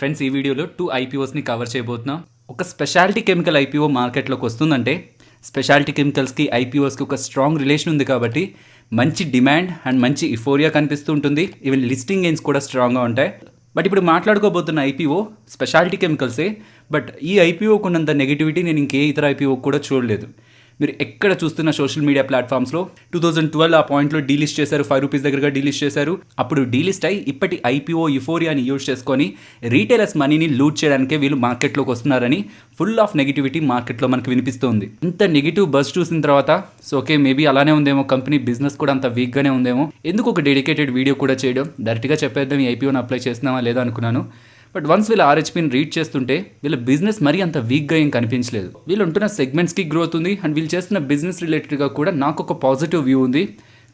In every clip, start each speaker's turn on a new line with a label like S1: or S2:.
S1: Friends, ఈ వీడియోలో 2 ఐపీఓస్ని cover చేయబోతున్నాం. ఒక స్పెషాలిటీ కెమికల్ ఐపీఓ మార్కెట్లోకి వస్తుందంటే స్పెషాలిటీ కెమికల్స్కి ఐపీఓస్కి ఒక స్ట్రాంగ్ రిలేషన్ ఉంది కాబట్టి మంచి డిమాండ్ అండ్ మంచి ఇఫోరియా కనిపిస్తూ ఉంటుంది. ఈవెన్ లిస్టింగ్ గెయిన్స్ కూడా స్ట్రాంగ్గా ఉంటాయి. బట్ ఇప్పుడు మాట్లాడుకోబోతున్న ఐపీఓ స్పెషాలిటీ కెమికల్సే. బట్ ఈ ఐపీఓకు ఉన్నంత నెగిటివిటీ నేను ఇంకే ఇతర ఐపీఓ కూడా చూడలేదు. మీరు ఎక్కడ చూస్తున్న సోషల్ మీడియా ప్లాట్ఫామ్స్లో 2012 ఆ పాయింట్లో డీలిస్ట్ చేశారు, ₹5 దగ్గరగా డీలిస్ట్ చేశారు. అప్పుడు డీలిస్ట్ అయ్యి ఇప్పటి ఐపీఓ యుఫోరియాని యూజ్ చేసుకొని రీటైలర్స్ మనీని లూట్ చేయడానికే వీళ్ళు మార్కెట్లోకి వస్తున్నారని ఫుల్ ఆఫ్ నెగిటివిటీ మార్కెట్లో మనకు వినిపిస్తుంది. ఇంత నెగిటివ్ బస్ చూసిన తర్వాత ఓకే, మేబీ అలానే ఉందేమో, కంపెనీ బిజినెస్ కూడా అంత వీక్గానే ఉందేమో, ఎందుకు ఒక డెడికేటెడ్ వీడియో కూడా చేయడం, డైరెక్ట్గా చెప్పేద్దాం ఈ ఐపీఓని అప్లై చేస్తున్నామా లేదా అనుకున్నాను. బట్ వన్స్ వీళ్ళ ఆర్హెచ్పిని రీడ్ చేస్తుంటే వీళ్ళ బిజినెస్ మరీ అంత వీక్గా ఏం కనిపించలేదు. వీళ్ళు ఉంటున్న సెగ్మెంట్స్కి గ్రోత్ ఉంది అండ్ వీళ్ళు చేస్తున్న బిజినెస్ రిలేటెడ్గా కూడా నాకు ఒక పాజిటివ్ వ్యూ ఉంది.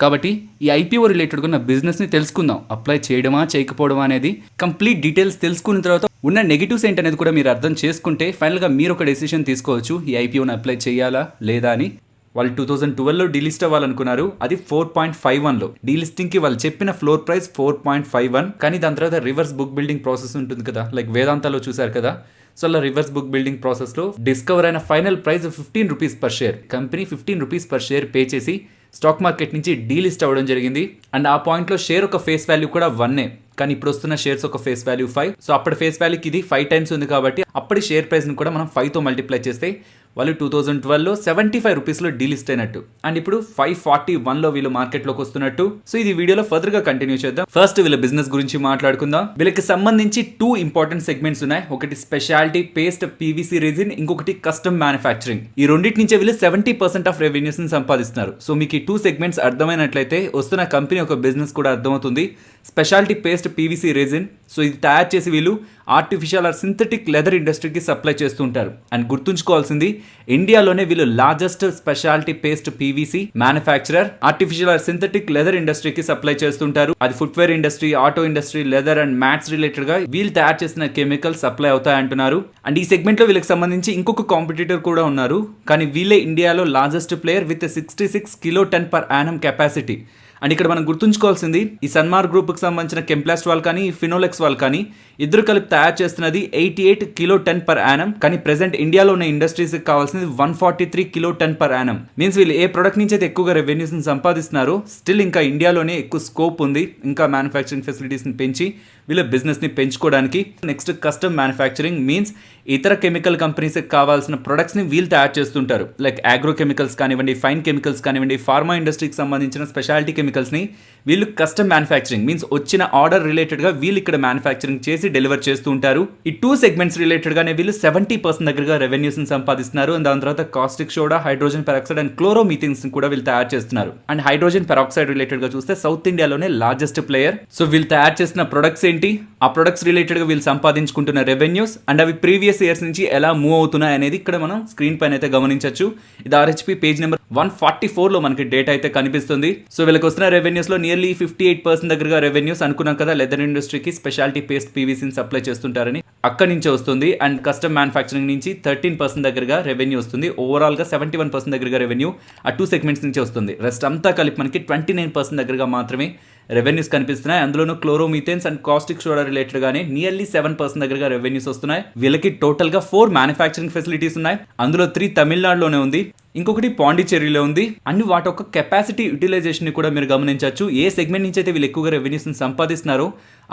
S1: కాబట్టి ఈ ఐపీఓ రిలేటెడ్గా ఉన్న బిజినెస్ని తెలుసుకుందాం. అప్లై చేయడమా చేయకపోవడమా అనేది కంప్లీట్ డీటెయిల్స్ తెలుసుకున్న తర్వాత ఉన్న నెగిటివ్స్ ఏంటనేది కూడా మీరు అర్థం చేసుకుంటే ఫైనల్గా మీరు ఒక డెసిషన్ తీసుకోవచ్చు, ఈ ఐపీఓని అప్లై చేయాలా లేదా అని. వాళ్ళు 2012లో డీలిస్ట్ అవ్వాలనుకున్నారు, అది 4.51లో. డీలిస్టింగ్కి వాళ్ళు చెప్పిన ఫ్లోర్ ప్రైస్ 4.51, కానీ దాని తర్వాత రివర్స్ బుక్ బిల్డింగ్ ప్రాసెస్ ఉంటుంది కదా, లైక్ వేదాంతాలో చూశారు కదా. సో అలా రివర్స్ బుక్ బిల్డింగ్ ప్రాసెస్లో డిస్కవర్ అయిన final price ₹15 per share. Company ₹15 per share pay చేసి స్టాక్ మార్కెట్ నుంచి డీలిస్ట్ అవ్వడం జరిగింది. అండ్ ఆ పాయింట్లో షేర్ ఒక ఫేస్ వాల్యూ కూడా 1, కానీ ఇప్పుడు వస్తున్న షేర్స్ ఒక ఫేస్ వాల్యూ 5. సో అప్పటి ఫేస్ వాల్యూకి ఇది 5 టైమ్స్ ఉంది కాబట్టి అప్పటి షేర్ ప్రైస్ని కూడా మనం 5తో మల్టిప్లై చేస్తే వాళ్ళు 2012లో ₹75లో డీలిస్ట్ అయినట్టు. అండ్ ఇప్పుడు 541లో వీళ్ళు మార్కెట్లోకి వస్తున్నట్టు. సో ఇది వీడియోలో ఫర్దర్గా కంటిన్యూ చేద్దాం. ఫస్ట్ వీళ్ళ బిజినెస్ గురించి మాట్లాడుకుందాం. వీళ్ళకి సంబంధించి 2 ఇంపార్టెంట్ సెగ్మెంట్స్ ఉన్నాయి. ఒకటి స్పెషాలిటీ పేస్ట్ పీవీసీ రెజిన్, ఇంకొకటి కస్టమ్ మ్యానుఫ్యాక్చరింగ్. ఈ రెండింటి నుంచే వీళ్ళు 70% ఆఫ్ రెవెన్యూస్ ని సంపాదిస్తున్నారు. సో మీకు ఈ 2 సెగ్మెంట్స్ అర్థమైనట్లయితే వస్తున్న కంపెనీ ఒక బిజినెస్ కూడా అర్థమవుతుంది. Speciality paste PVC resin, so ఇది తయారు చేసి వీళ్ళు ఆర్టిఫిషియల్ ఆర్ సింథటిక్ లెదర్ ఇండస్ట్రీకి సప్లై చేస్తుంటారు. అండ్ గుర్తుంచుకోవాల్సింది, ఇండియాలోనే వీళ్ళు largest speciality paste PVC manufacturer. Artificial or synthetic leather ఇండస్ట్రీకి సప్లై చేస్తుంటారు. అది footwear industry, auto industry, leather and mats related గా వీళ్ళు తయారు చేసిన కెమికల్స్ సప్లై అవుతాయి అంటున్నారు. అండ్ ఈ సెగ్మెంట్ లో వీళ్ళకి సంబంధించి ఇంకొక కాంపిటీటర్ కూడా ఉన్నారు, కానీ వీళ్ళే ఇండియాలో largest player with 66 kiloton per annum capacity. And ఇక్కడ మనం గుర్తుంచుకోవాల్సింది, ఈ సన్మార్ గ్రూప్కి సంబంధించిన కెంప్లాస్ట్ వాళ్ళు కానీ ఫినోలెక్స్ వాళ్ళు కానీ ఇద్దరు కలిపి తయారు చేస్తున్నది 88 కిలోటన్ పర్ యానం. కానీ ప్రెసెంట్ ఇండియాలో ఉన్న ఇండస్ట్రీస్కి కావాల్సింది 143 కిలోటన్ పర్ యానం. మీన్స్ వీళ్ళు ఏ ప్రొడక్ట్ నుంచి అయితే ఎక్కువగా రెవెన్యూస్ని సంపాదిస్తున్నారో స్టిల్ ఇంకా ఇండియాలోనే ఎక్కువ స్కోప్ ఉంది, ఇంకా మ్యానుఫ్యాక్చరింగ్ ఫెసిలిటీస్ని పెంచి వీళ్ళ బిజినెస్ని పెంచుకోవడానికి. నెక్స్ట్ కస్టమ్ మ్యానుఫ్యాక్చరింగ్ మీన్స్ ఇతర కెమికల్ కంపెనీస్కి కావాల్సిన ప్రొడక్ట్స్ని వీళ్ళు తయారు చేస్తుంటారు. లైక్ అగ్రో కెమికల్స్ కానివ్వండి, ఫైన్ కెమికల్స్ కానివ్వండి, ఫార్మా ఇండస్ట్రీకి సంబంధించిన స్పెషాలిటీ కెమికల్స్ని వీళ్ళు కస్టమ్ మ్యానుఫ్యాక్చరింగ్ మీన్స్ వచ్చిన ఆర్డర్ రిలేటెడ్గా వీళ్ళు ఇక్కడ మ్యానుఫ్యాక్చరింగ్ చేసి డెలివర్ చేస్తూ ఉంటారు. ఈ 2 సెగ్మెంట్స్ రిలేటెడ్గానే వీళ్ళు 70% దగ్గరగా రెవెన్యూస్ని సంపాదిస్తున్నారు. అండ్ దాని తర్వాత caustic soda, hydrogen peroxide and chloromethanes కూడా వీళ్ళు తయారు చేస్తున్నారు. అండ్ హైడ్రోజన్ పెరాక్సైడ్ రిలేటెడ్గా చూస్తే సౌత్ ఇండియాలోనే లార్జెస్ట్ ప్లేయర్. సో వీళ్ళు తయారు చేసిన ప్రొడక్ట్స్ ఏంటి, ఆ ప్రొడక్ట్స్ రిలేటెడ్గా వీళ్ళు సంపాదించుకుంటున్న రెవెన్యూస్ అండ్ అవి ప్రీవియస్ ఇయర్స్ నుంచి ఎలా మూవ్ అవుతున్నాయి అనేది ఇక్కడ మనం స్క్రీన్ పైన అయితే గమనించవచ్చు. ఇది ఆర్హెచ్పి పేజ్ నెంబర్ 144లో మనకి డేటా అయితే కనిపిస్తుంది. సో వీళ్ళకి వస్తున్న రెవెన్యూస్ లో నియర్లీ 58% దగ్గరగా రెవెన్యూస్ అనుకున్నాం కదా, లెదర్ ఇండస్ట్రీకి స్పెషాలిటీ పేస్ట్ పీవీసీని సప్లై చేస్తుంటారని, అక్కడి నుంచి వస్తుంది. అండ్ కస్టమ్ మ్యానుఫ్యాక్చరింగ్ నుంచి 13% దగ్గరగా రెవెన్యూ వస్తుంది. ఓవరాల్ గా 71% దగ్గరగా రెవెన్యూ ఆ 2 సెగ్మెంట్స్ నుంచి వస్తుంది. రెస్ట్ అంతా కలిపి మనకి 29% దగ్గరగా మాత్రమే రెవెన్యూస్ కనిపిస్తున్నాయి. అందులోనూ క్లోరోమీథేన్స్ అండ్ కాస్టిక్ సోడా రిలేటెడ్ గానే నియర్లీ 7% దగ్గరగా రెవెన్యూస్ వస్తున్నాయి. వీళ్ళకి టోటల్ గా 4 మ్యానుఫ్యాక్చరింగ్ ఫెసిలిటీస్ ఉన్నాయి. అందులో 3 తమిళనాడులోనే ఉంది, ఇంకొకటి పాండిచ్చేరిలో ఉంది. అండ్ వాటి యొక్క కెపాసిటీ యూటిలైజేషన్ ని కూడా మీరు గమనించవచ్చు. ఏ సెగ్మెంట్ నుంచి అయితే వీళ్ళు ఎక్కువగా రెవెన్యూస్ సంపాదిస్తున్నారో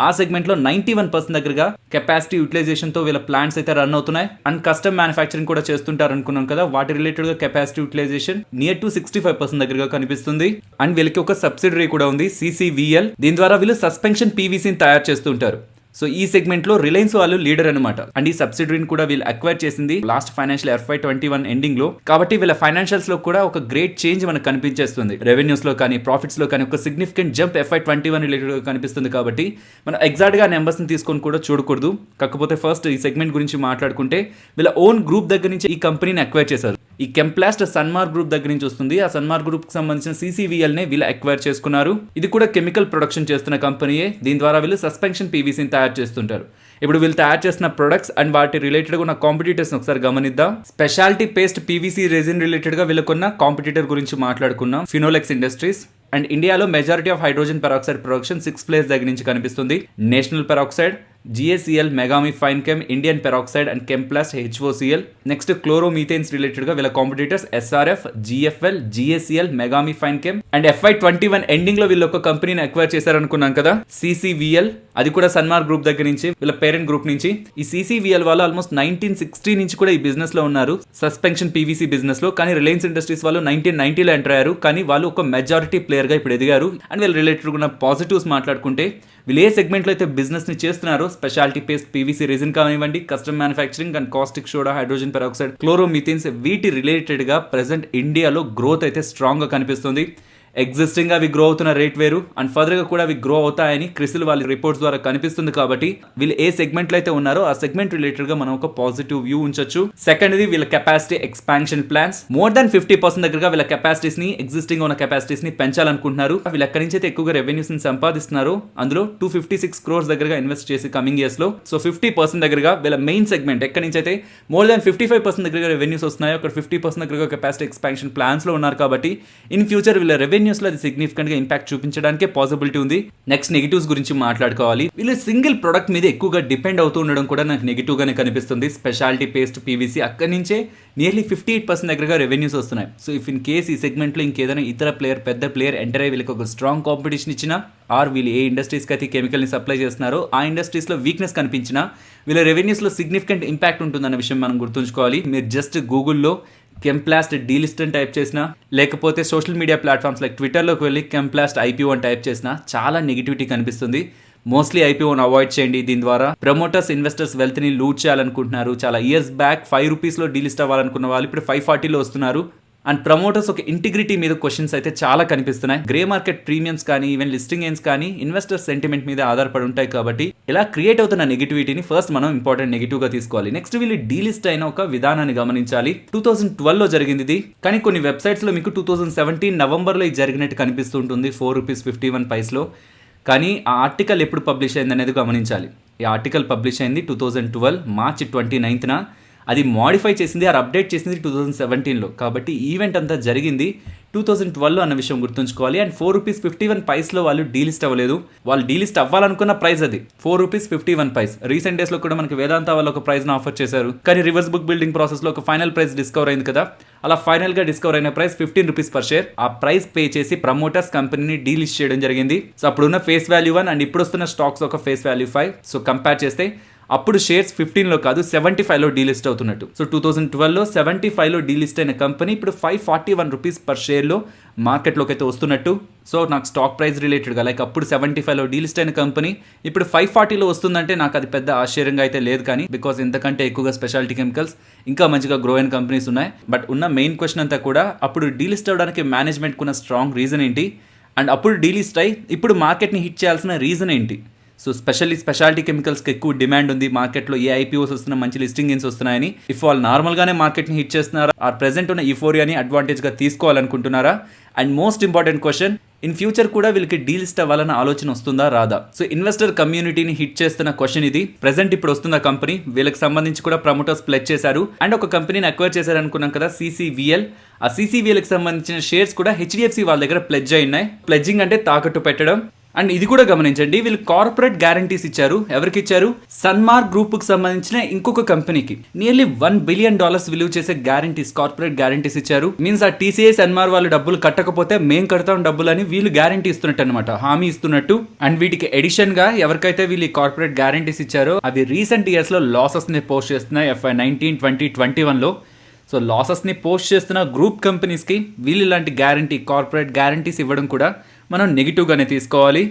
S1: ఆ సెగ్మెంట్ లో 91% దగ్గరగా కెపాసిటీ యూటిలైజేషన్ తో వీళ్ళ ప్లాంట్స్ అయితే రన్ అవుతున్నాయి. అండ్ కస్టమ్ మ్యానుఫ్యాక్చరింగ్ కూడా చేస్తుంటారు అనుకున్నాం కదా, వాటి రిలేటెడ్ గా కెపాసిటీ యూటిలైజేషన్ నియర్ టు 65% దగ్గరగా కనిపిస్తుంది. అండ్ వీళ్ళకి ఒక సబ్సిడరీ కూడా ఉంది, CCVL. దీని ద్వారా వీళ్ళు సస్పెన్షన్ పీవీసీని తయారు చేస్తుంటారు. సో ఈ సెగ్మెంట్ లో రిలయన్స్ వాళ్ళు లీడర్ అనమాట. అండ్ ఈ సబ్సిడరీని కూడా వీళ్ళు అక్వైర్ చేసింది లాస్ట్ ఫైనాన్షియల్ FY21 ఎండింగ్ లో. కాబట్టి వీళ్ళ ఫైనాన్షియల్స్ లో కూడా ఒక గ్రేట్ చేంజ్ మనకు కనిపించేస్తుంది. రెవెన్యూస్ లో కానీ ప్రాఫిట్స్ లో కానీ ఒక సిగ్నిఫికెంట్ జంప్ FY21 రిలేటెడ్ గా కనిపిస్తుంది. కాబట్టి మనం ఎగ్జాక్ట్ గా నెంబర్స్ ని తీసుకొని కూడా చూడకూడదు. కాకపోతే ఫస్ట్ ఈ సెగ్మెంట్ గురించి మాట్లాడుకుంటే వీళ్ళ ఓన్ గ్రూప్ దగ్గర నుంచి ఈ కంపెనీని అక్వైర్ చేశారు. ఈ కెంప్లాస్ట్ సన్మార్ గ్రూప్ దగ్గర నుంచి వస్తుంది. ఆ సన్మార్ గ్రూప్ కి సంబంధించిన CCVL నే వీళ్ళు అక్వైర్ చేసుకున్నారు. ఇది కూడా కెమికల్ ప్రొడక్షన్ చేస్తున్న కంపెనీయే. దీని ద్వారా వీళ్ళు సస్పెన్షన్ పీవీసీని తయారు చేస్తుంటారు. ఇప్పుడు వీళ్ళు తయారు చేసిన ప్రొడక్ట్స్ అండ్ వాటి రిలేటెడ్ గా ఉన్న కాంపిటీటర్స్ ఒకసారి గమనిద్దాం. Specialty paste PVC resin related గా వీళ్ళకున్న కాంపిటీటర్ గురించి మాట్లాడుకున్నాం, ఫినోలెక్స్ ఇండస్ట్రీస్. అండ్ ఇండియాలో majority of hydrogen peroxide production 6 place దగ్గర నుంచి కనిపిస్తుంది. National Peroxide, GACL, Megami Fine Chem, Indian Peroxide and Chemplast HOCl. Next chloromethanes related గా వీళ్ళ competitors SRF, GFL, GACL, Megami Fine Chem and FY21 ending లో వీళ్ళు ఒక కంపెనీని అక్వైర్ చేశారనుకున్నాం కదా, CCVL. అది కూడా సన్మార్క్ గ్రూప్ దగ్గర నుంచి, వీళ్ళ పేరెంట్ గ్రూప్ నుంచి. ఈ CCVL వాళ్ళు ఆల్మోస్ట్ 1960 నుంచి కూడా ఈ బిజినెస్ లో ఉన్నారు, సస్పెన్షన్ PVC బిజినెస్ లో. కానీ రిలయన్స్ ఇండస్ట్రీస్ వాళ్ళు 1990లో ఎంటర్ అయ్యారు, కానీ వాళ్ళు ఒక మెజారిటీ ప్లేయర్ గా ఇప్పుడు ఎదిగారు. అండ్ వీళ్ళ రిలేటెడ్ ఉన్న పాజిటివ్స్ మాట్లాడుకుంటే, వీళ్ళు ఏ సెగ్మెంట్లో అయితే బిజినెస్ ని చేస్తున్నారో, స్పెషాలిటీ పేస్ట్, PVC రెజిన్ కానివ్వండి, custom manufacturing and caustic soda, hydrogen peroxide, chloromethanes, వీటి రిలేటెడ్ గా ప్రెసెంట్ ఇండియాలో గ్రోత్ అయితే స్ట్రాంగ్ గా కనిపిస్తుంది. ఎగ్జిస్టింగ్ గా అవి గ్రో అవుతున్న రేట్ వేరు, అండ్ ఫర్దర్ గా కూడా అవి గ్రో అవుతాయని క్రిసిల్ వాళ్ళ రిపోర్ట్స్ ద్వారా కనిపిస్తుంది. కాబట్టి వీళ్ళు ఏ సెగ్మెంట్ లో అయితే ఉన్నారో ఆ సెగ్మెంట్ రిలేటెడ్ గా మనం ఒక పాజిటివ్ వ్యూ ఉంచొచ్చు. సెకండ్ ది వీళ్ళ capacity expansion plans. More than 50% దగ్గరగా వీళ్ళ కెపాసిటీస్ ని, ఎగ్జిస్టింగ్ ఉన్న కెపాసిటీస్ ని పెంచాలనుకుంటున్నారు. వీళ్ళు ఎక్కడి నుంచి అయితే ఎక్కువగా రెవెన్యూస్ ని సంపాదిస్తున్నారు, అందులో 256 crores దగ్గరగా ఇన్వెస్ట్ చేసి కమింగ్ ఇయర్స్ లో. సో 50% దగ్గరగా వీళ్ళ మెయిన్ సెగ్మెంట్ ఎక్కడి నుంచి అయితే మోర్ దాన్ 55% దగ్గరగా రెవెన్యూస్ వస్తున్నాయో, అక్కడ 50% దగ్గరగా కెపాసిటీ ఎక్స్పాన్షన్ ప్లాన్స్ లో ఉన్నారు. కాబట్టి ఇన్ ఫ్యూచర్ వీళ్ళ రెవెన్యూస్ లో అది సిగ్నిఫికెంట్ గా ఇంపాక్ట్ చూపించడానికి పాసిబిలిటీ ఉంది. నెక్స్ట్ నెగిటివ్స్ గురించి మాట్లాడుకోవాలి. వీళ్ళు సింగిల్ ప్రొడక్ట్ మీద ఎక్కువగా డిపెండ్ అవుతూ ఉండడం కూడా నాకు నెగిటివ్ గానే కనిపిస్తుంది. స్పెషాలిటీ పేస్ట్, PVC అక్కడి నుంచే నియర్లీ 58% దగ్గరగా రెవెన్యూస్ వస్తున్నాయి. సో ఇఫ్ ఇన్ కేస్ ఈ సెగ్మెంట్ లో ఇంకేదైనా ఇతర ప్లేయర్, పెద్ద ప్లేయర్ ఎంటర్ అయ్యి వీళ్ళకి ఒక స్ట్రాంగ్ కాంపిటీషన్ ఇచ్చినా, ఆర్ వీళ్ళు ఏ ఇండస్ట్రీస్ కి అయితే కెమికల్ ని సప్లై చేస్తున్నారో ఆ ఇండస్ట్రీస్ లో వీక్నెస్ కనిపించినా, వీళ్ళ రెవెన్యూస్ లో సిగ్నిఫికెంట్ ఇంపాక్ట్ ఉంటుందన్న విషయం మనం గుర్తుంచుకోవాలి. మీరు జస్ట్ గూగుల్లో కెంప్లాస్ట్ డీలిస్ట్ అని టైప్ చేసినా, లేకపోతే సోషల్ మీడియా ప్లాట్ఫామ్స్ లైక్ ట్విట్టర్లోకి వెళ్ళి కెంప్లాస్ట్ IPO అని టైప్ చేసినా చాలా నెగిటివిటీ కనిపిస్తుంది. మోస్ట్లీ IPOని అవాయిడ్ చేయండి. దీని ద్వారా ప్రమోటర్స్, ఇన్వెస్టర్స్ వెల్త్ ని లూట్ చేయాలనుకుంటున్నారు. చాలా ఇయర్స్ బ్యాక్ 5 రూపీస్లో డీలిస్ట్ అవ్వాలనుకున్న వాళ్ళు ఇప్పుడు 540లో వస్తున్నారు. అండ్ ప్రమోటర్స్ ఒక ఇంటిగ్రిటీ మీద క్వశ్చన్స్ అయితే చాలా కనిపిస్తున్నాయి. గ్రే మార్కెట్ ప్రీమియమ్స్ కానీ, ఈవెన్ లిస్టింగ్ ఎయిన్స్ కానీ ఇన్వెస్టర్స్ సెంటిమెంట్ మీద ఆధారపడి ఉంటాయి. కాబట్టి ఇలా క్రియేట్ అవుతున్న నెగిటివిటీని ఫస్ట్ మనం ఇంపార్టెంట్ నెగిటివ్ గా తీసుకోవాలి. నెక్స్ట్ వీళ్ళు డీలిస్ట్ అయిన ఒక విధానాన్ని గమనించాలి. 2012లో జరిగింది ఇది, కానీ కొన్ని వెబ్సైట్స్ లో మీకు 2017 నవంబర్లో ఇది జరిగినట్టు కనిపిస్తుంటుంది, 4 రూపీస్ 51 పైస్లో. కానీ ఆ ఆర్టికల్ ఎప్పుడు పబ్లిష్ అయింది అనేది గమనించాలి. ఈ ఆర్టికల్ పబ్లిష్ అయింది 2012 మార్చి 29న. అది మాడిఫై చేసింది, అది అప్డేట్ చేసింది 2017లో. కాబట్టి ఈవెంట్ అంతా జరిగింది 2012లో అన్న విషయం గుర్తుంచుకోవాలి. అండ్ 4 రూపీస్ 51 పైస్లో వాళ్ళు డీలిస్ట్ అవ్వలేదు. వాళ్ళు డీలిస్ట్ అవ్వాలనుకున్న ప్రైస్ అది 4 రూపీస్ 51 పైస్. రీసెంట్ డేస్లో కూడా మనకి వేదాంత వాళ్ళు ఒక ప్రైస్ని ఆఫర్ చేశారు, కానీ రివర్స్ బుక్ బిల్డింగ్ ప్రాసెస్లో ఒక ఫైనల్ ప్రైస్ డిస్కవర్ అయింది కదా. అలా ఫైనల్గా డిస్కవర్ అయిన ప్రైస్ 15 రూపీస్ పర్ షేర్. ఆ ప్రైస్ పే చేసి ప్రమోటర్స్ కంపెనీని డీలిస్ట్ చేయడం జరిగింది. సో అప్పుడున్న ఫేస్ వాల్యూ 1 అండ్ ఇప్పుడు వస్తున్న స్టాక్స్ ఒక ఫేస్ వాల్యూ 5. సో కంపేర్ చేస్తే అప్పుడు షేర్స్ 15లో కాదు 75లో డీలిస్ట్ అవుతున్నట్టు. సో 2012లో 75లో డీలిస్ట్ అయిన కంపెనీ ఇప్పుడు 541 రూపీస్ పర్ షేర్లో మార్కెట్లోకి అయితే వస్తున్నట్టు. సో నాకు స్టాక్ ప్రైస్ రిలేటెడ్గా లైక్ అప్పుడు 75లో డీలిస్ట్ అయిన కంపెనీ ఇప్పుడు 540లో వస్తుందంటే నాకు అది పెద్ద ఆశ్చర్యంగా అయితే లేదు. కానీ బికాస్ ఇంతకంటే ఎక్కువగా స్పెషాలిటీ కెమికల్స్ ఇంకా మంచిగా గ్రో అయిన కంపెనీస్ ఉన్నాయి. బట్ ఉన్న మెయిన్ క్వశ్చన్ అంతా కూడా అప్పుడు డీలిస్ట్ అవ్వడానికి మేనేజ్మెంట్ ఉన్న స్ట్రాంగ్ రీజన్ ఏంటి, అండ్ అప్పుడు డీలిస్ట్ అయ్యి ఇప్పుడు మార్కెట్ని హిట్ చేయాల్సిన రీజన్ ఏంటి. సో స్పెషాలిటీ కెమికల్స్కి ఎక్కువ డిమాండ్ ఉంది మార్కెట్లో, ఏ IPOs వస్తున్నా, మంచి లిస్టింగ్ గెయిన్స్ వస్తున్నాయని. ఇఫ్ వాళ్ళు నార్మల్గానే మార్కెట్ని హిట్ చేస్తున్నారా, ఆ ప్రెసెంట్ ఉన్న యూఫోరియాని అడ్వాంటేజ్గా తీసుకోవాలనుకుంటున్నారా? And most important question, in future కూడా వీళ్ళకి డీలిస్ట్ అవ్వాలన్న ఆలోచన వస్తుందా రాదా? సో ఇన్వెస్టర్ కమ్యూనిటీని హిట్ చేస్తున్న క్వశ్చన్ ఇది. ప్రెసెంట్ ఇప్పుడు వస్తున్న కంపెనీ, వీళ్ళకి సంబంధించి కూడా ప్రమోటర్స్ ప్లెజ్ చేశారు. అండ్ ఒక కంపెనీని అక్వైర్ చేశారు అనుకున్నాం కదా, CCVL. ఆ CCVLకి సంబంధించిన షేర్స్ కూడా HDFC వాళ్ళ దగ్గర ప్లెడ్జ్ అయినాయి. ప్లెడ్జింగ్ అంటే తాకట్టు పెట్టడం. అండ్ ఇది కూడా గమనించండి, వీళ్ళు కార్పొరేట్ గ్యారంటీస్ ఇచ్చారు. ఎవరికి ఇచ్చారు? సన్మార్క్ గ్రూప్కి సంబంధించిన ఇంకొక కంపెనీకి నియర్లీ $1 బిలియన్ విలువ చేసే గ్యారంటీస్, కార్పొరేట్ గ్యారంటీస్ ఇచ్చారు. మీన్స్ ఆ TCI సన్మార్ వాళ్ళు డబ్బులు కట్టకపోతే మేం కడతాం డబ్బులు అని వీళ్ళు గ్యారంటీ ఇస్తున్నట్టు అనమాట, హామీ ఇస్తున్నట్టు. అండ్ వీటికి ఎడిషన్ గా ఎవరికైతే వీళ్ళు కార్పొరేట్ గ్యారంటీస్ ఇచ్చారో అవి రీసెంట్ ఇయర్స్ లో లాసెస్ ని పోస్ట్ చేస్తున్నాయి. FY19, 20, 21లో. సో లాసెస్ని పోస్ట్ చేస్తున్న గ్రూప్ కంపెనీస్కి వీళ్ళు ఇలాంటి గ్యారంటీ, కార్పొరేట్ గ్యారంటీస్ ఇవ్వడం కూడా మనం నెగిటివ్గానే తీసుకోవాలి.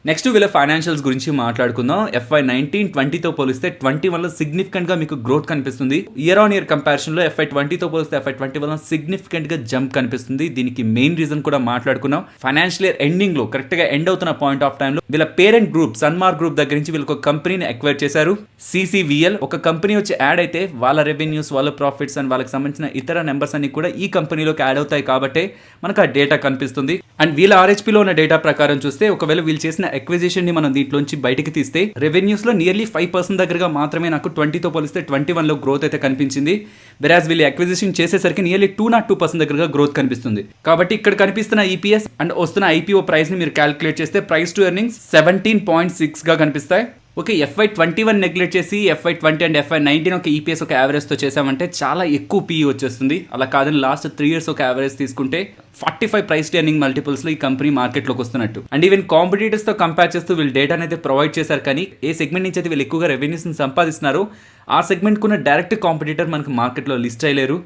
S1: నెక్స్ట్ వీళ్ళ ఫైనాన్షియల్స్ గురించి మాట్లాడుకుందాం. FY19, 20తో పోలిస్తే 21లో సిగ్నిఫికెంట్గా మీకు గ్రోత్ కనిపిస్తుంది. ఇయర్ ఆన్ ఇయర్ కంపారిజన్లో FY20తో పోలిస్తే FY21లో సిగ్నిఫికెంట్గా జంప్ కనిపిస్తుంది. దీనికి మెయిన్ రీజన్ కూడా మాట్లాడుకున్నాం. ఫైనాన్షియల్ ఇయర్ ఎండింగ్లో కరెక్ట్గా ఎండ్ అవుతున్న పాయింట్ ఆఫ్ టైంలో వీళ్ళ పేరెంట్ గ్రూప్ సన్మార్క్ గ్రూప్ దగ్గర నుంచి వీళ్ళకి ఒక కంపెనీని అక్వైర్ చేశారు, CCVL. ఒక కంపెనీ వచ్చి యాడ్ అయితే వాళ్ళ రెవెన్యూస్, వాళ్ళ ప్రాఫిట్స్ అండ్ వాళ్ళకి సంబంధించిన ఇతర నెంబర్స్ అన్ని కూడా ఈ కంపెనీలోకి యాడ్ అవుతాయి. కాబట్టి మనకు ఆ డేటా కనిపిస్తుంది. అండ్ వీళ్ళ RHPలో ఉన్న డేటా ప్రకారం చూస్తే ఒకవేళ వీళ్ళు చేసిన ఎక్విజిషన్ ని మనం దీంట్లోంచి బయటికి తీస్తే రెవెన్యూస్ లో నియర్లీ 5% దగ్గరగా మాత్రమే నాకు 20తో పోలిస్తే 21లో గ్రోత్ అయితే కనిపించింది. వెరాజ్ వీళ్ళు ఎక్విజిషన్ చేసేసరికి నియర్లీ 202% దగ్గరగా గ్రోత్ కనిపిస్తుంది. కాబట్టి ఇక్కడ కనిపిస్తున్న EPS అండ్ వస్తున్న IPO ప్రైస్ ని మీరు క్యాలిక్యులేట్ చేస్తే ప్రైస్ టు ఎర్నింగ్స్ 17.6 గా కనిపిస్తాయి. ఓకే, FY21 నెగ్లెక్ట్ చేసి FY20 అండ్ FY19 ఒక ఈపీఎస్ ఒక యావరేజ్తో చేసామంటే చాలా ఎక్కువ పీఈ వచ్చేస్తుంది. అలా కాదని లాస్ట్ 3 years ఒక యావరేజ్ తీసుకుంటే 45 ప్రైస్ ఎర్నింగ్ మల్టిపుల్స్లో ఈ కంపెనీ మార్కెట్లోకి వస్తున్నట్టు. అండ్ ఈవెన్ కాంపిటీటర్స్తో కంపేర్ చేస్తూ వీళ్ళు డేటాని అయితే ప్రొవైడ్ చేశారు. కానీ ఏ సెగ్మెంట్ నుంచి అయితే వీళ్ళు ఎక్కువగా రెవెన్యూస్ని సంపాదిస్తున్నారు ఆ సెగ్మెంట్కున్న డైరెక్ట్ కాంపిటీటర్ మనకు మార్కెట్లో లిస్ట్ అయ్యలేరు.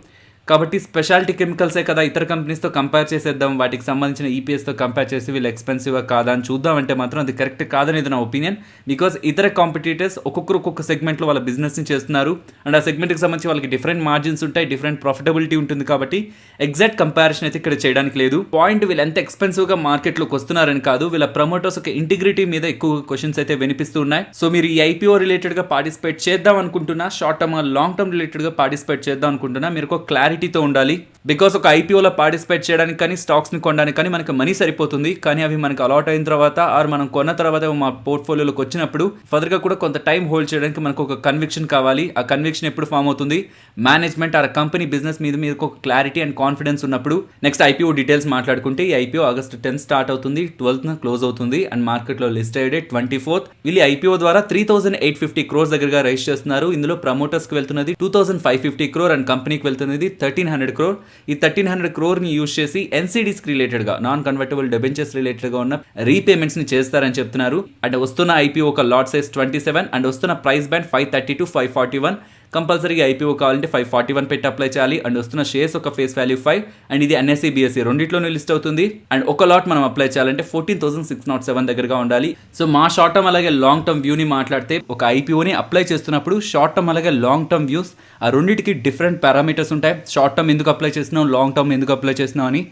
S1: కాబట్టి స్పెషాలిటీ కెమికల్సే కదా, ఇతర కంపెనీస్తో కంపేర్ చేసేద్దాం, వాటికి సంబంధించిన ఈపీఎస్తో కంపేర్ చేసి వీళ్ళు ఎక్స్పెన్సివ్గా కాదా అని చూద్దామంటే మాత్రం అది కరెక్ట్ కాదనేది నా ఒపీనియన్. బికాస్ ఇతర కాంపిటీటర్స్ ఒక్కొక్క సెగ్మెంట్లో వాళ్ళ బిజినెస్ని చేస్తున్నారు అండ్ ఆ సెగ్మెంట్కి సంబంధించి వాళ్ళకి డిఫరెంట్ మార్జిన్స్ ఉంటాయి, డిఫరెంట్ ప్రాఫిటబిలిటీ ఉంటుంది. కాబట్టి ఎగ్జాక్ట్ కంపారిజన్ అయితే ఇక్కడ చేయడానికి లేదు. పాయింట్ వీళ్ళు ఎంత ఎక్స్పెన్సివ్గా మార్కెట్లోకి వస్తున్నారని కాదు, వీళ్ళ ప్రమోటర్స్ ఒక ఇంటిగ్రిటీ మీద ఎక్కువ క్వశ్చన్స్ అయితే వినిపిస్తూ ఉన్నాయి. సో మీరు ఈ ఐపీఓ రిలేటెడ్గా పార్టిసిపేట్ చేద్దాం అనుకుంటున్నా, షార్ట్ టర్మ్ లాంగ్ టర్మ్ రిలేటెడ్గా పార్టిసిపేట్ చేద్దాం అనుకుంటున్నా, మీరు ఒక క్లారిటీతో ఉండాలి. బికాస్ ఒక ఐపీఓలో పార్టిసిపేట్ చేయడానికి కానీ స్టాక్స్ని కొనడానికి కానీ మనకి మనీ సరిపోతుంది. కానీ అవి మనకు అలాట్ అయిన తర్వాత ఆర్ మనం కొన్న తర్వాత మా పోర్ట్ఫోలియోలోకి వచ్చినప్పుడు ఫర్దర్గా కూడా కొంత టైం హోల్డ్ చేయడానికి మనకు ఒక కన్విక్షన్ కావాలి. ఆ కన్విక్షన్ ఎప్పుడు ఫామ్ అవుతుంది? మేనేజ్మెంట్ ఆ కంపెనీ బిజినెస్ మీద మీకు ఒక క్లారిటీ అండ్ కాన్ఫిడెన్స్ ఉన్నప్పుడు. నెక్స్ట్ ఐపీఓ డీటెయిల్స్ మాట్లాడుకుంటే ఈ ఐపీఓ August 10 స్టార్ట్ అవుతుంది, 12th క్లోజ్ అవుతుంది అండ్ మార్కెట్లో లిస్ట్ అయ్యే 24th. వీళ్ళు ఐపీఓ ద్వారా 3,850 crores దగ్గరగా రైజ్ చేస్తున్నారు. ఇందులో ప్రమోటర్స్కి వెళ్తున్నది 2,550 crore అండ్ కంపెనీకి వెళ్తున్నది 1,300 crore. ఈ 1,300 crore యూజ్ చేసి ఎన్సీడీస్ రిలేటెడ్గా నాన్ కన్వర్టబుల్ డెబెంచర్స్ రిలేటెడ్గా ఉన్న రీపేమెంట్స్ని చేస్తారని చెప్తున్నారు. అండ్ వస్తున్న ఐపీఓ ఒక లాట్ సైజ్ 27 అండ్ వస్తున్న ప్రైస్ బ్యాండ్ 530 to 541. కంపల్సరీగా ఐపీఓ కావాలంటే 541 పెట్టి అప్లై చేయాలి. అండ్ వస్తున్న షేర్స్ ఒక ఫేస్ వాల్యూ 5 అండ్ ఇది NSE BSE రెండిట్లోనూ లిస్ట్ అవుతుంది. అండ్ ఒక లాట్ మనం అప్లై చేయాలంటే 14,607 దగ్గరగా ఉండాలి. సో మా షార్ట్ టర్మ్ అలాగే లాంగ్ టర్మ్ వ్యూని మాట్లాడితే ఒక ఐపీఓని అప్లై చేస్తున్నప్పుడు షార్ట్ టర్మ్ అలాగే లాంగ్ టర్మ్ వ్యూస్ ఆ రెండింటికి డిఫరెంట్ పారామీటర్స్ ఉంటాయి. షార్ట్ టర్మ్ ఎందుకు అప్లై చేసినాం, లాంగ్ టర్మ్ ఎందుకు అప్లై చేసినాం అని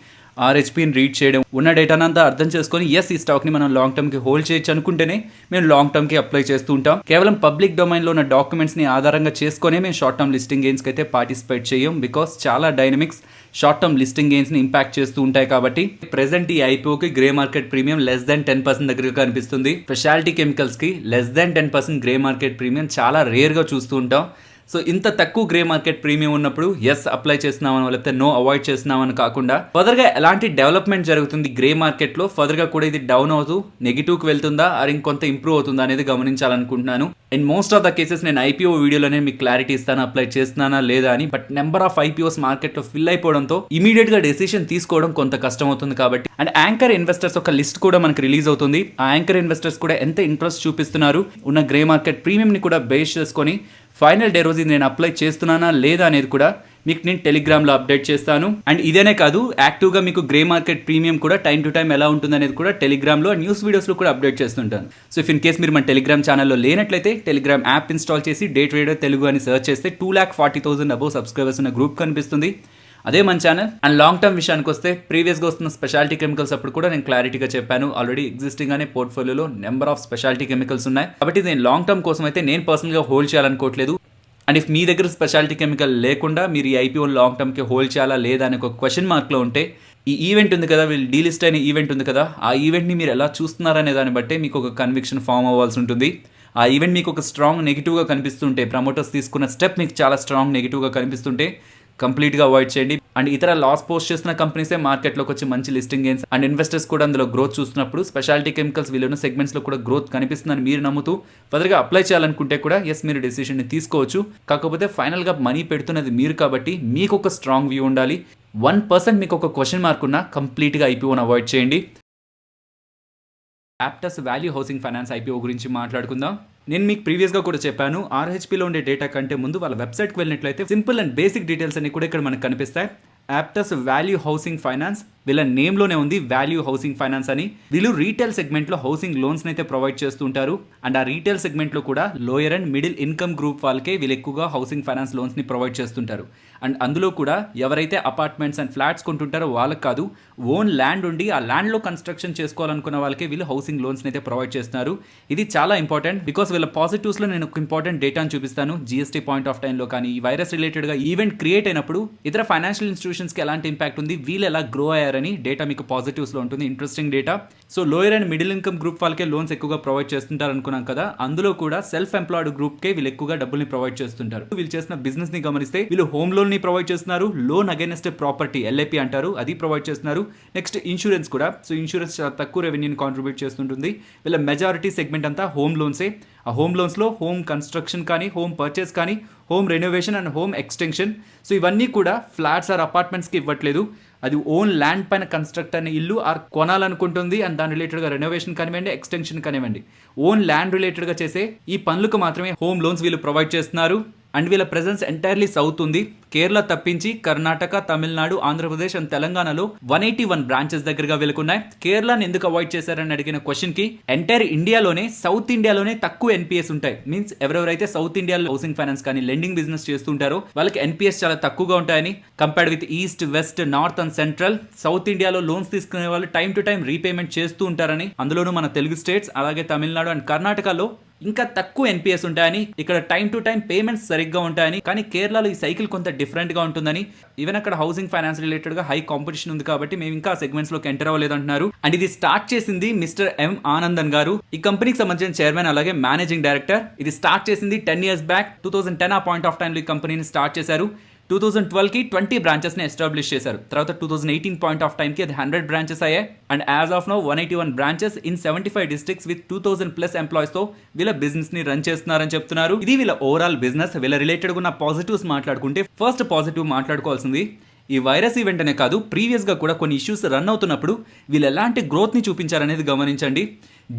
S1: RHPని రీడ్ చేయడం, ఉన్న డేటానంతా అర్థం చేసుకొని ఎస్ ఈ స్టాక్ని మనం లాంగ్ టర్మ్కి హోల్డ్ చేయొచ్చు అనుకుంటేనే మేము లాంగ్ టర్మ్కి అప్లై చేస్తూ ఉంటాం. కేవలం పబ్లిక్ డొమైన్లో ఉన్న డాక్యుమెంట్స్ని ఆధారంగా చేసుకునే మేము షార్ట్ టర్మ్ లిస్టింగ్ గెయిన్స్కి అయితే పార్టిసిపేట్ చేయం. బికాస్ చాలా డైనమిక్స్ షార్ట్ టర్మ్ లిస్టింగ్ గెయిన్స్ని ఇంపాక్ట్ చేస్తూ ఉంటాయి. కాబట్టి ప్రెసెంట్ ఈ ఐపీఓకి grey market premium less than 10% దగ్గరగా కనిపిస్తుంది. స్పెషాలిటీ కెమికల్స్కి less than 10% grey market premium చాలా రేర్గా చూస్తూ ఉంటాం. సో ఇంత తక్కువ గ్రే మార్కెట్ ప్రీమియం ఉన్నప్పుడు ఎస్ అప్లై చేస్తున్నామని లేకపోతే నో అవాయిడ్ చేస్తున్నామని కాకుండా ఫర్దర్గా ఎలాంటి డెవలప్మెంట్ జరుగుతుంది గ్రే మార్కెట్లో, ఫర్దర్గా కూడా ఇది డౌన్ అవుతూ నెగిటివ్కి వెళ్తుందా ఆర్ ఇంకొంత ఇంప్రూవ్ అవుతుందా అనేది గమనించాలనుకుంటున్నాను. And most of the cases నేను ఐపీఓ వీడియోలోనే మీకు క్లారిటీ ఇస్తాను అప్లై చేస్తున్నానా లేదా అని. బట్ నెంబర్ ఆఫ్ ఐపీఓస్ మార్కెట్లో ఫిల్ అయిపోవడంతో ఇమీడియట్గా డెసిషన్ తీసుకోవడం కొంత కష్టం అవుతుంది. కాబట్టి అండ్ యాంకర్ ఇన్వెస్టర్స్ ఒక లిస్ట్ కూడా మనకు రిలీజ్ అవుతుంది. ఆ యాంకర్ ఇన్వెస్టర్స్ కూడా ఎంత ఇంట్రెస్ట్ చూపిస్తున్నారు ఉన్న గ్రే మార్కెట్ ప్రీమియంని కూడా బేస్ చేసుకొని ఫైనల్ డే రోజు నేను అప్లై చేస్తున్నానా లేదా అనేది కూడా మీకు నేను టెలిగ్రామ్లో అప్డేట్ చేస్తాను. అండ్ ఇదేనే కాదు, యాక్టివ్గా మీకు గ్రే మార్కెట్ ప్రీమియం కూడా టైం టు టైం ఎలా ఉంటుంది అనేది కూడా టెలిగ్రామ్లో న్యూస్ వీడియోస్లో కూడా అప్డేట్ చేస్తుంటాను. సో ఇఫ్ ఇన్ కేస్ మీరు మన టెలిగ్రామ్ ఛానల్లో లేనట్లయితే టెలిగ్రామ్ యాప్ ఇన్స్టాల్ చేసి డే ట్రేడర్ తెలుగు అని సర్చ్ చేస్తే 2,40,000 అబోవ్ సబ్స్క్రైబర్స్ ఉన్న గ్రూప్ కనిపిస్తుంది. అదే మన ఛానల్. అండ్ లాంగ్ టర్మ్ విషయానికి వస్తే ప్రీవియస్గా వస్తున్న స్పెషాలిటీ కెమికల్స్ అప్పుడు కూడా నేను క్లారిటీగా చెప్పాను, ఆల్రెడీ ఎగ్జిస్టింగ్ అనే పోర్ట్ఫోలియోలో నెంబర్ ఆఫ్ స్పెషాలిటీ కెమికల్స్ ఉన్నాయి. కాబట్టి నేను లాంగ్ టర్మ్ కోసం అయితే నేను పర్సనల్గా హోల్డ్ చేయాలనుకోవట్లేదు. అండ్ ఇఫ్ మీ దగ్గర స్పెషాలిటీ కెమికల్ లేకుండా మీరు ఈ ఐపీఓ లాంగ్ టర్మ్కి హోల్డ్ చేయాలా లేదా అనే ఒక క్వశ్చన్ మార్క్లో ఉంటే ఈ ఈవెంట్ ఉంది కదా, వీళ్ళు డీలిస్ట్ అయిన ఈవెంట్ ఉంది కదా, ఆ ఈవెంట్ని మీరు ఎలా చూస్తున్నారనే దాన్ని బట్టే మీకు ఒక కన్విక్షన్ ఫామ్ అవ్వాల్సి ఉంటుంది. ఆ ఈవెంట్ మీకు ఒక స్ట్రాంగ్ నెగిటివ్గా కనిపిస్తుంటే, ప్రమోటర్స్ తీసుకున్న స్టెప్ మీకు చాలా స్ట్రాంగ్ నెగిటివ్గా కనిపిస్తుంటే కంప్లీట్గా అవాయిడ్ చేయండి. అండ్ ఇతర లాస్ పోస్ట్ చేస్తున్న కంపెనీసే మార్కెట్లోకి వచ్చి మంచి లిస్టింగ్ గెయిన్స్ అండ్ ఇన్వెస్టర్స్ కూడా అందులో గ్రోత్ చూస్తున్నప్పుడు స్పెషాలిటీ కెమికల్స్ వీళ్ళున్న సెగ్మెంట్స్లో కూడా గ్రోత్ కనిపిస్తుందని మీరు నమ్ముతూ ఫర్దర్గా అప్లై చేయాలనుకుంటే కూడా ఎస్ మీరు డెసిషన్ని తీసుకోవచ్చు. కాకపోతే ఫైనల్గా మనీ పెడుతున్నది మీరు కాబట్టి మీకు ఒక స్ట్రాంగ్ వ్యూ ఉండాలి. 1% మీకు ఒక క్వశ్చన్ మార్క్ ఉన్నా కంప్లీట్గా ఐపీఓని అవాయిడ్ చేయండి. Aptus value housing finance IPO గురించి మాట్లాడుకుందాం. నేను మీకు ప్రీవియస్గా కూడా చెప్పాను, RHPలో ఉండే డేటా కంటే ముందు వాళ్ళ వెబ్సైట్కి వెళ్ళినట్లయితే సింపుల్ అండ్ బేసిక్ డీటెయిల్స్ అన్ని కూడా ఇక్కడ మనకు కనిపిస్తాయి. యాప్టస్ వాల్యూ హౌసింగ్ ఫైనాన్స్ వీళ్ళ నేమ్లోనే ఉంది వాల్యూ హౌసింగ్ ఫైనాన్స్ అని. వీళ్ళు రీటైల్ సెగ్మెంట్లో హౌసింగ్ లోన్స్ని అయితే ప్రొవైడ్ చేస్తుంటారు. అండ్ ఆ రీటైల్ సెగ్మెంట్లో కూడా lower and middle income group వాళ్ళకే వీళ్ళు ఎక్కువగా హౌసింగ్ ఫైనాన్స్ లోన్స్ని ప్రొవైడ్ చేస్తుంటారు. అండ్ అందులో కూడా ఎవరైతే అపార్ట్మెంట్స్ అండ్ ఫ్లాట్స్ కొంటుంటారో వాళ్ళకి కాదు, ఓన్ ల్యాండ్ ఉండి ఆ ల్యాండ్లో కన్స్ట్రక్షన్ చేసుకోవాలనుకున్న వాళ్ళకి వీళ్ళు హౌసింగ్ లోన్స్ని అయితే ప్రొవైడ్ చేస్తున్నారు. ఇది చాలా ఇంపార్టెంట్ బికాస్ వీళ్ళ పాజిటివ్స్లో నేను ఒక ఇంపార్టెంట్ డేటాను చూపిస్తాను. GST పాయింట్ ఆఫ్ టైంలో కానీ ఈ వైరస్ రిలేటెడ్గా ఈవెంట్ క్రియేట్ అయినప్పుడు ఇతర ఫైనాన్షియల్ ఇన్స్టిట్యూషన్స్కి ఎలాంటి ఇంపాక్ట్ ఉంది, వీళ్ళు ఎలా గ్రో అయ్యారు చేశారని డేటా మీకు పాజిటివ్స్లో ఉంటుంది, interesting data. So lower and middle income group వాళ్ళకే లోన్స్ ఎక్కువగా ప్రొవైడ్ చేస్తుంటారు అనుకున్నాం కదా, అందులో కూడా సెల్ఫ్ ఎంప్లాయిడ్ గ్రూప్కే వీళ్ళు ఎక్కువగా డబ్బుల్ని ప్రొవైడ్ చేస్తుంటారు. వీళ్ళు చేసిన బిజినెస్ ని గమనిస్తే వీళ్ళు హోమ్ లోన్ ని ప్రొవైడ్ చేస్తున్నారు, లోన్ అగైనెస్ట్ ప్రాపర్టీ LAP అంటారు అది ప్రొవైడ్ చేస్తున్నారు. నెక్స్ట్ ఇన్సూరెన్స్ కూడా. సో ఇన్సూరెన్స్ చాలా తక్కువ రెవెన్యూని కాంట్రిబ్యూట్ చేస్తుంటుంది. వీళ్ళ మెజారిటీ సెగ్మెంట్ అంతా హోమ్ లోన్సే. ఆ హోమ్ లోన్స్లో హోమ్ కన్స్ట్రక్షన్ కానీ, హోమ్ పర్చేస్ కానీ, home renovation and home extension. So ఇవన్నీ కూడా ఫ్లాట్స్ ఆర్ అపార్ట్మెంట్స్కి ఇవ్వట్లేదు, అది ఓన్ ల్యాండ్ పైన కన్స్ట్రక్ట్ అయిన ఇల్లు ఆర్ కొనాలనుకుంటుంది అండ్ దాని రిలేటెడ్గా రెనోవేషన్ కానివ్వండి, ఎక్స్టెన్షన్ కానివ్వండి, ఓన్ ల్యాండ్ రిలేటెడ్గా చేసే ఈ పనులకు మాత్రమే హోమ్ లోన్స్ వీళ్ళు ప్రొవైడ్ చేస్తున్నారు. అండ్ వీళ్ళ ప్రెజెన్స్ ఎంటైర్లీ సౌత్ ఉంది. కేరళ తప్పించి కర్ణాటక, తమిళనాడు, ఆంధ్రప్రదేశ్ అండ్ తెలంగాణలో 181 బ్రాంచెస్ దగ్గరగా వీళ్ళకున్నాయి. కేరళని ఎందుకు అవాయిడ్ చేశారని అడిగిన క్వశ్చన్ కి ఎంటైర్ ఇండియాలోనే సౌత్ ఇండియాలోనే తక్కువ NPS ఉంటాయి. మీన్స్ ఎవరెవరైతే సౌత్ ఇండియాలో హౌసింగ్ ఫైనాన్స్ కానీ లెండింగ్ బిజినెస్ చేస్తుంటారో వాళ్ళకి NPS చాలా తక్కువగా ఉంటాయని, compared with east, west, north and central. South ఇండియాలో లోన్స్ తీసుకునే వాళ్ళు టైం టు టైం రీపేమెంట్ చేస్తూ ఉంటారని, అందులోనూ మన తెలుగు స్టేట్స్ అలాగే తమిళనాడు అండ్ కర్ణాటకలో ఇంకా తక్కువ NPS ఉంటాయని, ఇక్కడ టైం టు టైం పేమెంట్స్ సరిగ్గా ఉంటాయని. కానీ కేరళలో ఈ సైకిల్ కొంత డిఫరెంట్ గా ఉంటుందని, ఈవెన్ అక్కడ హౌసింగ్ ఫైనాన్స్ రిలేటెడ్ గా హై కాంపిటీషన్ ఉంది కాబట్టి మేము ఇంకా సెగ్మెంట్స్ లోకి ఎంటర్ అవ్వలేదంటున్నారు. అండ్ ఇది స్టార్ట్ చేసింది మిస్టర్ M ఆనందన్ గారు, ఈ కంపెనీకి సంబంధించిన చైర్మన్ అలాగే మేనేజింగ్ డైరెక్టర్. ఇది స్టార్ట్ చేసింది 10 years బ్యాక్. 2010 ఆ పాయింట్ ఆఫ్ టైంలో ఈ కంపెనీని స్టార్ట్ చేశారు. 2012కి 20 బ్రాంచెస్ని ఎస్టాబ్లిష్ చేశారు. తర్వాత 2018 పాయింట్ ఆఫ్ టైంకి అది 100 బ్రాంచెస్ అయ్యాయి. And as of now 181 branches in 75 districts with 2000+ ఎంప్లాయీస్తో వీళ్ళ బిజినెస్ని రన్ చేస్తున్నారని చెప్తున్నారు. ఇది వీళ్ళ ఓవరాల్ బిజినెస్. వీళ్ళ రిలేటెడ్గా ఉన్న పాజిటివ్స్ మాట్లాడుకుంటే ఫస్ట్ పాజిటివ్ మాట్లాడుకోవాల్సింది ఈ వైరస్ ఈవెంట్ అనే కాదు, ప్రీవియస్గా కూడా కొన్ని ఇష్యూస్ రన్ అవుతున్నప్పుడు వీళ్ళు ఎలాంటి గ్రోత్ని చూపించారనేది గమనించండి.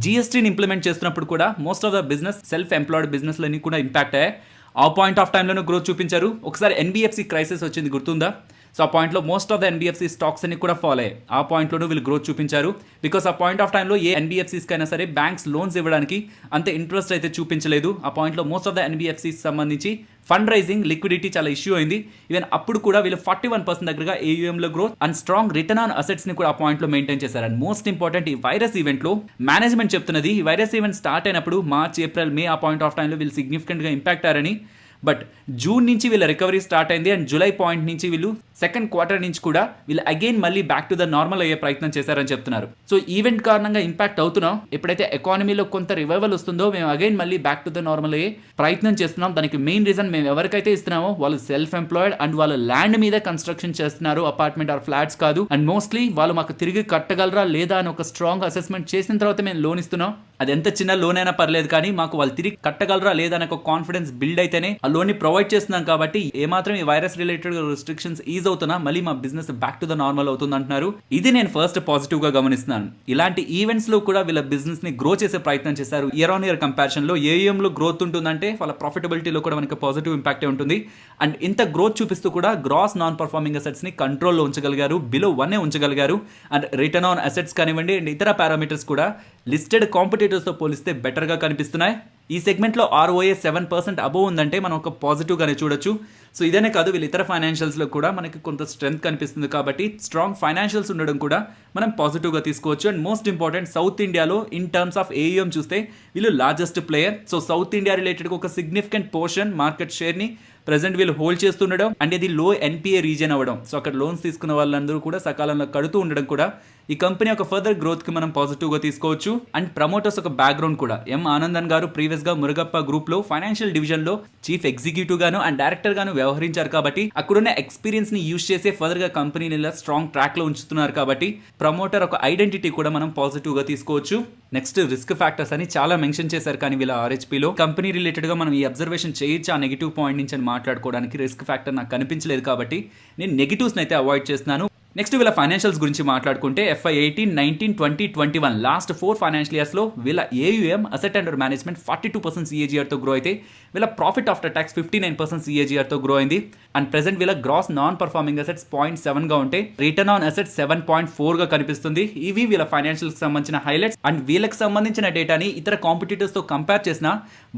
S1: GSTని ఇంప్లిమెంట్ చేస్తున్నప్పుడు కూడా most of the business self employed బిజినెస్లన్నీ కూడా ఇంపాక్ట్ అయ్యాయి. ఆ పాయింట్ ఆఫ్ టైంలోనూ గ్రోత్ చూపించారు. ఒకసారి NBFC క్రైసిస్ వచ్చింది గుర్తుందా? సో ఆ పాయింట్లో most of the NBFC stocks అన్ని కూడా ఫాలో అయ్యాయి. ఆ పాయింట్లోనూ వీళ్ళు గ్రోత్ చూపించారు. బికాస్ ఆ పాయింట్ ఆఫ్ టైంలో ఏ NBFCస్కి అయినా సరే బ్యాంక్స్ లోన్స్ ఇవ్వడానికి అంత ఇంట్రెస్ట్ అయితే చూపించలేదు. ఆ పాయింట్లో మోస్ట్ ఆఫ్ ద NBFCస్ సంబంధించి ఫండ్ రైజింగ్, లిక్విడిటీ చాలా ఇష్యూ అయింది. ఈవెన్ అప్పుడు కూడా వీళ్ళు 41% దగ్గరగా AUMలో growth and strong return on అసెట్స్ని కూడా ఆ పాయింట్లో మెయింటైన్ చేశారు. అండ్ మోస్ట్ ఇంపార్టెంట్, ఈ వైరస్ ఈవెంట్లో మేనేజ్మెంట్ చెప్తున్నది ఈ వైరస్ ఈవెంట్ స్టార్ట్ అయినప్పుడు మార్చ్, ఏప్రిల్, మే ఆ పాయింట్ ఆఫ్ టైంలో వీళ్ళు సిగ్నిఫికెంట్గా ఇంపాక్ట్ అయ్యారని. బట్ జూన్ నుంచి వీళ్ళ రికవరీ స్టార్ట్ అయింది అండ్ జూలై పాయింట్ నుంచి వీళ్ళు సెకండ్ క్వార్టర్ నుంచి కూడా వీళ్ళు అగైన్ మళ్ళీ బ్యాక్ టు ద నార్మల్ అయ్యే ప్రయత్నం చేశారని చెప్తున్నారు. సో ఈవెంట్ కారణంగా ఇంపాక్ట్ అవుతున్నాం. ఎప్పుడైతే ఎకానమీలో కొంత రివైవల్ వస్తుందో మేము అగైన్ మళ్ళీ బ్యాక్ టు ద నార్మల్ అయ్యే ప్రయత్నం చేస్తున్నాం. దానికి మెయిన్ రీజన్ మేము ఎవరికైతే ఇస్తున్నామో వాళ్ళు సెల్ఫ్ ఎంప్లాయిడ్ అండ్ వాళ్ళ ల్యాండ్ మీద కన్స్ట్రక్షన్ చేస్తున్నారు, అపార్ట్మెంట్ ఆర్ ఫ్లాట్స్ కాదు. అండ్ మోస్ట్లీ వాళ్ళు మాకు తిరిగి కట్టగలరా లేదా అని ఒక స్ట్రాంగ్ అసెస్మెంట్ చేసిన తర్వాత మేము లోన్ ఇస్తున్నాం. అది ఎంత చిన్న లోన్ అయినా పర్లేదు, కానీ మాకు వాళ్ళు తిరిగి కట్టగలరా లేదా అని ఒక కాన్ఫిడెన్స్ బిల్డ్ అయితేనే ఆ లోన్ ని ప్రొవైడ్ చేస్తున్నాం. కాబట్టి ఏమాత్రం ఈ వైరస్ రిలేటెడ్ రిస్ట్రిక్షన్స్ ఈజ్ అవుతున్నా మళ్ళీ మా business back to the normal అవుతుంది అంటున్నారు. ఇది నేను ఫస్ట్ పాజిటివ్ గా గమనిస్తున్నాను. ఇలాంటి ఈవెంట్స్ లో కూడా వీళ్ళ బిజినెస్ ని గ్రో చేసే ప్రయత్నం చేశారు. ఇయర్ ఆన్ ఇయర్ కంపారిజన్ లో AUM లో గ్రోత్ ఉంటుందంటే వాళ్ళ ప్రాఫిటబిలిటీలో కూడా మనకి పాజిటివ్ ఇంపాక్ట్ ఉంటుంది. అండ్ ఇంత గ్రోత్ చూపిస్తూ కూడా గ్రాస్ నాన్ పర్ఫార్మింగ్ అసెట్స్ ని కంట్రోల్లో ఉంచగలిగారు, బిలో 1 ఉంచగలిగారు. అండ్ రిటర్న్ ఆన్ అసెట్స్ కానివ్వండి అండ్ ఇతర పారామీటర్స్ కూడా లిస్టెడ్ కాంపిటీటర్స్ తో పోలిస్తే బెటర్ గా కనిపిస్తున్నాయి. ఈ సెగ్మెంట్లో ROA 7% అబోవ్ ఉందంటే మనం ఒక పాజిటివ్గానే చూడొచ్చు. సో ఇదనే కాదు, వీళ్ళు ఇతర ఫైనాన్షియల్స్లో కూడా మనకి కొంత స్ట్రెంత్ కనిపిస్తుంది. కాబట్టి స్ట్రాంగ్ ఫైనాన్షియల్స్ ఉండడం కూడా మనం పాజిటివ్గా తీసుకోవచ్చు. అండ్ మోస్ట్ ఇంపార్టెంట్, సౌత్ ఇండియాలో ఇన్ టర్మ్స్ ఆఫ్ AUM చూస్తే వీళ్ళు largest player. So south India రిలేటెడ్గా ఒక సిగ్నిఫికెంట్ పోర్షన్ మార్కెట్ షేర్ని ప్రెసెంట్ వీళ్ళు హోల్డ్ చేస్తుండడం అండ్ ఇది లో NPA రీజన్ అవ్వడం. సో అక్కడ లోన్స్ తీసుకున్న వాళ్ళందరూ కూడా సకాలంలో కడుతూ ఉండడం కూడా ఈ కంపెనీ ఒక ఫర్దర్ గ్రోత్ కి మనం పాజిటివ్ గా తీసుకోవచ్చు. అండ్ ప్రమోటర్స్ ఒక బ్యాక్గ్రౌండ్ కూడా, M ఆనందన్ గారు ప్రీవియస్ గా మురుగప్ప గ్రూప్ లో ఫైనాన్షియల్ డివిజన్ లో చీఫ్ ఎగ్జిక్యూటివ్ గాను అండ్ డైరెక్టర్ గాను వ్యవహరించారు. కాబట్టి అక్కడున్న ఎక్స్పీరియన్స్ ని యూజ్ చేసే ఫర్దర్ గా కంపెనీని ఇలా స్ట్రాంగ్ ట్రాక్ లో ఉంచుతున్నారు. కాబట్టి ప్రమోటర్ ఒక ఐడెంటిటీ కూడా మనం పాజిటివ్ గా తీసుకోవచ్చు. నెక్స్ట్ రిస్క్ ఫ్యాక్టర్స్ అని చాలా మెన్షన్ చేశారు, కానీ వీళ్ళ RHPలో కంపెనీ రిలేటెడ్ గా మనం ఈ అబ్జర్వేషన్ చేయొచ్చు ఆ నెగిటివ్ పాయింట్ నుంచి అని మాట్లాడుకోవడానికి రిస్క్ ఫ్యాక్టర్ నాకు కనిపించలేదు. కాబట్టి నేను నెగిటివ్స్ అయితే అవాయిడ్ చేస్తున్నాను. నెక్స్ట్ వీళ్ళ ఫైనాన్షియల్స్ గురించి మాట్లాడుకుంటే FY 18, 19, 20, 21 లాస్ట్ 4 ఫైనాన్షియల్ ఇయర్స్లో వీళ్ళ AUM అసెట్ అండర్ మేనేజ్మెంట్ 42% CAGRతో గ్రో అయితే వీళ్ళ ప్రాఫిట్ ఆఫ్టర్ ట్యాక్స్ 59% CAGRతో గ్రో అయింది. అండ్ ప్రెసెంట్ వీళ్ళ గ్రాస్ నాన్ పర్ఫార్మింగ్ అసెట్స్ 0.7గా ఉంటే రిటర్న్ ఆన్ అసెట్స్ 7.4గా కనిపిస్తుంది. ఇవి వీళ్ళ ఫైనాన్షియల్స్ సంబంధించిన హైలైట్స్. అండ్ వీళ్ళకి సంబంధించిన డేటాని ఇతర కాంపిటీటర్స్తో కంపేర్ చేసినా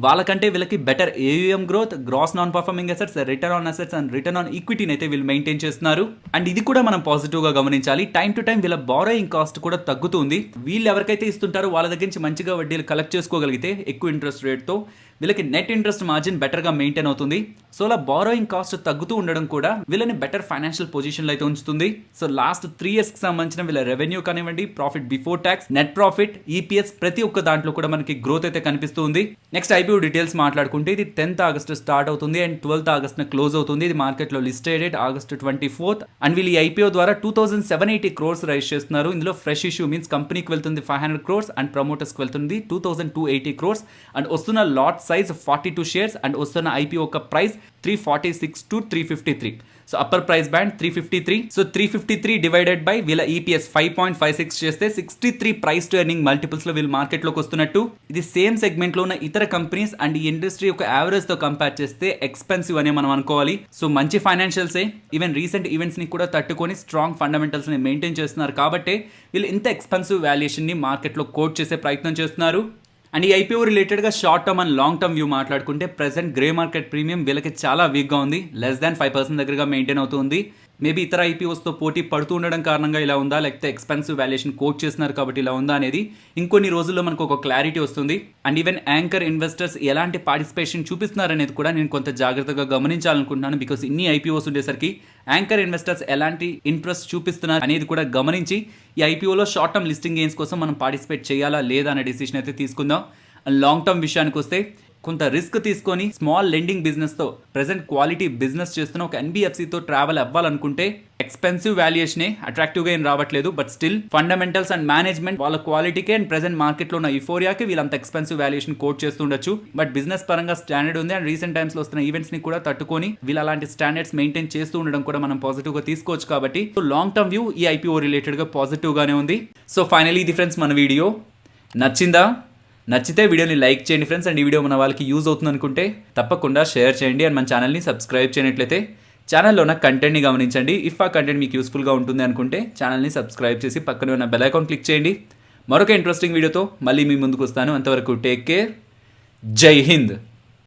S1: వాళ్ళకంటే వీళ్ళకి better AUM growth, gross non performing assets, return on assets and return on ఈక్విటీని అయితే వీళ్ళు మెయింటైన్ చేస్తున్నారు. అండ్ ఇది కూడా మనం పాజిటివ్గా గమనించాలి. టైం టు టైం వీళ్ళ బారోయింగ్ కాస్ట్ కూడా తగ్గుతుంది. వీళ్ళు ఎవరికైతే ఇస్తుంటారో వాళ్ళ దగ్గర నుంచి మంచిగా వడ్డీలు కలెక్ట్ చేసుకోగలిగితే ఎక్కువ ఇంట్రెస్ట్ రేట్తో వీళ్ళకి నెట్ ఇంట్రెస్ట్ మార్జిన్ బెటర్గా మెయింటైన్ అవుతుంది. సో అలా బారోయింగ్ కాస్ట్ తగ్గుతూ ఉండడం కూడా వీళ్ళని బెటర్ ఫైనాన్షియల్ పొజిషన్లో అయితే ఉంచుతుంది. సో లాస్ట్ 3 years కి సంబంధించిన వీళ్ళ రెవెన్యూ కానివ్వండి, profit before tax, net profit, EPS ప్రతి ఒక్క దాంట్లో కూడా మనకి గ్రోత్ అయితే కనిపిస్తుంది. నెక్స్ట్ ఐపీఓ డీటెయిల్స్ మాట్లాడుకుంటే ఇది 10th August స్టార్ట్ అవుతుంది అండ్ 12th August క్లోజ్ అవుతుంది. ఇది మార్కెట్లో listed date August 24th and వీళ్ళు ఈ ఐపీఓ ద్వారా 2780 crores రైజ్ చేస్తున్నారు. ఇందులో ఫ్రెష్ ఇష్యూ మీన్స్ కంపెనీకి వెళ్తుంది 500 crores అండ్ ప్రమోటర్స్కి వెళ్తుంది 2280 crores అండ్ వస్తున్న లాట్ సైజ్ 42 shares అండ్ వస్తున్న ఐపీఓ యొక్క price 346 to 353. So upper price band 353. So 353 divided by వీళ్ళ ఈపీఎస్ 5.56 చేస్తే 63 ప్రైస్ టు ఎర్నింగ్ మల్టిపుల్స్ లో వీళ్ళు మార్కెట్లోకి వస్తున్నట్టు. ఇది సేమ్ సెగ్మెంట్ లో ఉన్న ఇతర కంపెనీస్ అండ్ ఈ ఇండస్ట్రీ యొక్క యావరేజ్ తో కంపేర్ చేస్తే ఎక్స్పెన్సివ్ అనే మనం అనుకోవాలి. సో మంచి ఫైనాన్షియల్సే ఈవెన్ రీసెంట్ ఈవెంట్స్ ని కూడా తట్టుకొని స్ట్రాంగ్ ఫండమెంటల్స్ ని మెయింటైన్ చేస్తున్నారు కాబట్టి వీళ్ళు ఇంత ఎక్స్పెన్సివ్ వాల్యుయేషన్ ని మార్కెట్లో కోట్ చేసే ప్రయత్నం చేస్తున్నారు. అండ్ ఈ ఐపీఓ రిలేటెడ్గా short term and long term view మాట్లాడుకుంటే ప్రెసెంట్ గ్రే మార్కెట్ ప్రీమియం వీళ్ళకి చాలా వీక్గా ఉంది. లెస్ దాన్ 5% దగ్గరగా మెయింటైన్ అవుతుంది. మేబీ ఇతర ఐపీఓస్తో పోటీ పడుతూ ఉండడం కారణంగా ఇలా ఉందా, లేకపోతే ఎక్స్పెన్సివ్ వాల్యుయేషన్ కోట్ చేస్తున్నారు కాబట్టి ఇలా ఉందా అనేది ఇంకొన్ని రోజుల్లో మనకు ఒక క్లారిటీ వస్తుంది. అండ్ ఈవెన్ యాంకర్ ఇన్వెస్టర్స్ ఎలాంటి పార్టిసిపేషన్ చూపిస్తున్నారు అనేది కూడా నేను కొంత జాగ్రత్తగా గమనించాలనుకుంటున్నాను. బికాస్ ఇన్ని ఐపీఓస్ ఉండేసరికి యాంకర్ ఇన్వెస్టర్స్ ఎలాంటి ఇంట్రెస్ట్ చూపిస్తున్నారు అనేది కూడా గమనించి ఈ ఐపీఓలో షార్ట్ టర్మ్ లిస్టింగ్ గెయిన్స్ కోసం మనం పార్టిసిపేట్ చేయాలా లేదా అనే డిసిషన్ అయితే తీసుకుందాం. అండ్ లాంగ్ టర్మ్ విషయానికి వస్తే కొంత రిస్క్ తీసుకొని స్మాల్ లెండింగ్ బిజినెస్తో ప్రెసెంట్ క్వాలిటీ బిజినెస్ చేస్తున్న ఒక ఎన్బిఎఫ్సితో ట్రావెల్ అవ్వాలనుకుంటే ఎక్స్పెన్సివ్ వాల్యుయేషనే అట్రాక్టివ్గా ఏం రావట్లేదు. But still fundamentals and management వాళ్ళ క్వాలిటీకే అండ్ ప్రెసెంట్ మార్కెట్లో ఉన్న యుఫోరియాకి వీళ్ళంత ఎక్స్పెన్సివ్ వాల్యుయేషన్ కోట్ చేస్తుండొచ్చు. బట్ బిజినెస్ పరంగా స్టాండర్డ్ ఉంది అండ్ రీసెంట్ టైమ్స్లో వస్తున్న ఈవెంట్స్ని కూడా తట్టుకొని వీళ్ళు అలాంటి స్టాండర్డ్స్ మెయింటైన్ చేస్తూ ఉండడం కూడా మనం పాజిటివ్గా తీసుకోవచ్చు. కాబట్టి లాంగ్ టర్మ్ వ్యూ ఈ ఐపీఓ రిలేటెడ్గా పాజిటివ్గానే ఉంది. సో ఫైనలీ ఇది ఫ్రెండ్స్ మన వీడియో నచ్చిందా? నచ్చితే వీడియోని లైక్ చేయండి ఫ్రెండ్స్. అండ్ ఈ వీడియో మన వాళ్ళకి యూజ్ అవుతుంది అనుకుంటే తప్పకుండా షేర్ చేయండి. అండ్ మన ఛానల్ని సబ్స్క్రైబ్ చేయనట్లయితే ఛానల్లో ఉన్న కంటెంట్ని గమనించండి. ఇఫ్ ఆ కంటెంట్ మీకు యూస్ఫుల్గా ఉంటుంది అనుకుంటే ఛానల్ని సబ్స్క్రైబ్ చేసి పక్కనే ఉన్న బెల్ ఐకాన్ క్లిక్ చేయండి. మరొక ఇంట్రెస్టింగ్ వీడియోతో మళ్ళీ మీ ముందుకు వస్తాను. అంతవరకు టేక్ కేర్. జై హింద్.